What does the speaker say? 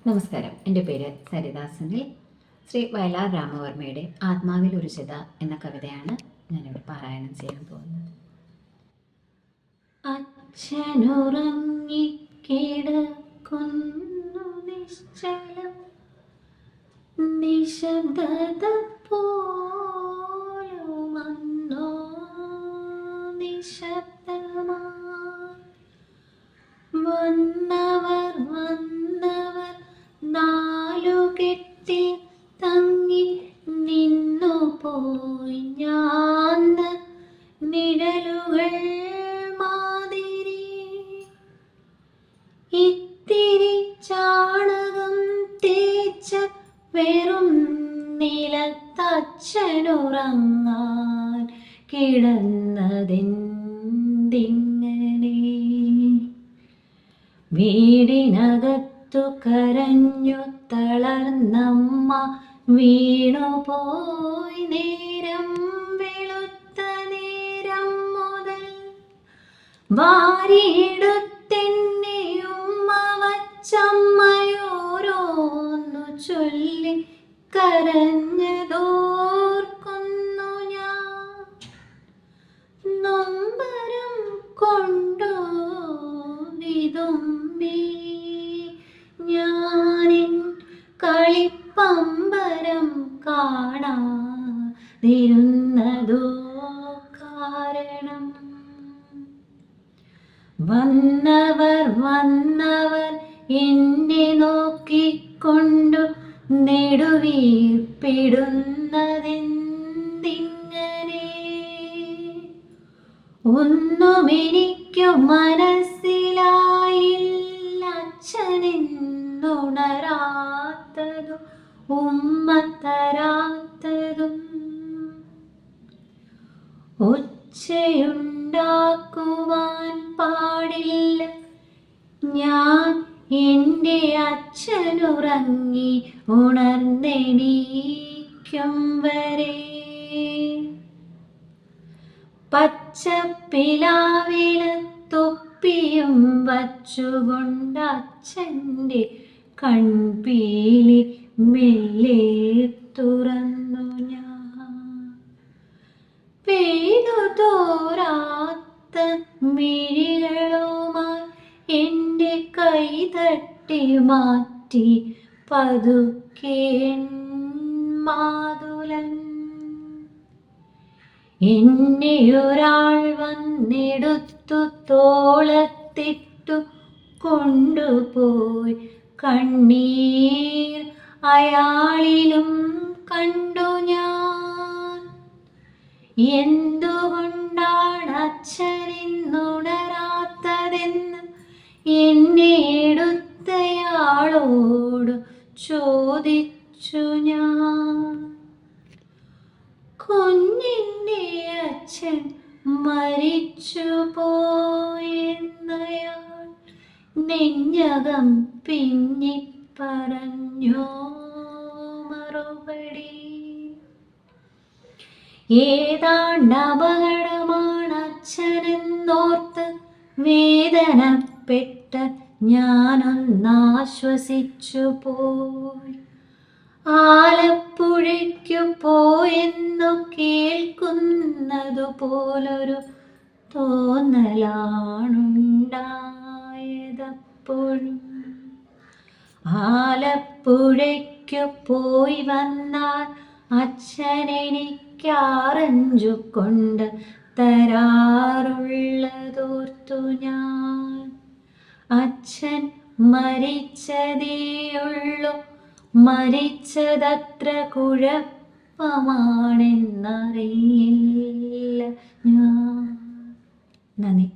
നമസ്കാരം. എൻ്റെ പേര് സരിദാസനിൽ. ശ്രീ വയലാർ രാമവർമ്മയുടെ ആത്മാവിൽ ഒരു ചിത എന്ന കവിതയാണ് ഞാനിവിടെ പാരായണം ചെയ്യാൻ പോകുന്നത്. അച്ഛനുറങ്ങിക്കിടക്കുന്നു നിശ്ചലം, നിശബ്ദത പോലുമന്നോ നിശബ്ദമാ. വന്നവർ നാലുകെട്ടിൽ തങ്ങി നിന്നു പോയി ഞാൻ നിഴലുകൾ മാതിരി. ഇത്തിരി ചാണകം തേച്ച വെറും നിലത്തച്ഛനുറങ്ങാൻ കിടന്നതെന്തിങ്ങനെ? വീടിനകത്തു കരഞ്ഞു തളർന്നമ്മ വീണുപോയി. നേരം വെളുത്ത നേരം മുതൽ വാരിയെടുത്തെന്നെ ഉമ്മ വച്ചമ്മയോരോന്നു ചൊല്ലി കരഞ്ഞതോർക്കുന്നു ഞാൻ. നൊമ്പരം കൊണ്ടോ വിതുമ്പി ഞാനിൻ കളിപ്പമ്പരം കാണാതിരുന്നതോ കാരണം? വന്നവർ എന്നെ നോക്കിക്കൊണ്ടു നെടുവീർപ്പിടുന്നതെന്തിങ്ങനെ? ഒന്നും എനിക്ക് മനസ്സിലായില്ല. അച്ഛനെന്നുണരാത്തതും ഉമ്മ തരാത്തതും. ഒച്ചയുണ്ടാക്കുവാൻ പാടില്ല ഞാൻ, എൻ്റെ അച്ഛനുറങ്ങി ഉണർന്നെണീക്കും വരെ. പച്ചപ്പിലാവില് തൊപ്പിയും വച്ചുകൊണ്ട് അച്ഛൻ്റെ കൺപീലി മെല്ലെ തുറന്നു ഞാൻ. പെയ്തു തോരാത്ത മിഴികളുമായി എൻ്റെ കൈ തട്ടി മാറ്റി പതുക്കെ മാതുലൻ. എന്നെ ഒരാൾ വന്നെടുത്തു തോളത്തിട്ടു കൊണ്ടുപോയി. കണ്ണീർ അയാളിലും കണ്ടു ഞാൻ. എന്തുകൊണ്ടാണ് അച്ഛനെന്നുണരാത്തതെന്ന് എന്നെ എടുത്തയാളോട് ചോദിച്ചു ഞാൻ. കുഞ്ഞിൻ്റെ അച്ഛൻ മരിച്ചു പോയെന്നയാൾ നെഞ്ഞകം പിന്നി പറഞ്ഞോ മറുപടി. ഏതാണ്ട് അപകടമാണ് അച്ഛനെന്നോർത്ത് വേദനപ്പെട്ട ഞാനൊന്നാശ്വസിച്ചു പോയി. ആലപ്പുഴയ്ക്കു പോയെന്നു കേൾക്കുന്നതു പോലൊരു തോന്നലാണുണ്ടായതപ്പോഴും. ആലപ്പുഴയ്ക്കു പോയി വന്നാൽ അച്ഛനെനിക്കാറഞ്ചു കൊണ്ട് തരാറുള്ളതോർത്തു ഞാൻ. അച്ഛൻ മരിച്ചതേയുള്ളൂ, മരിച്ചതത്ര കുഴപ്പമാണെന്നറിഞ്ഞില്ല ഞാൻ. നന്ദി.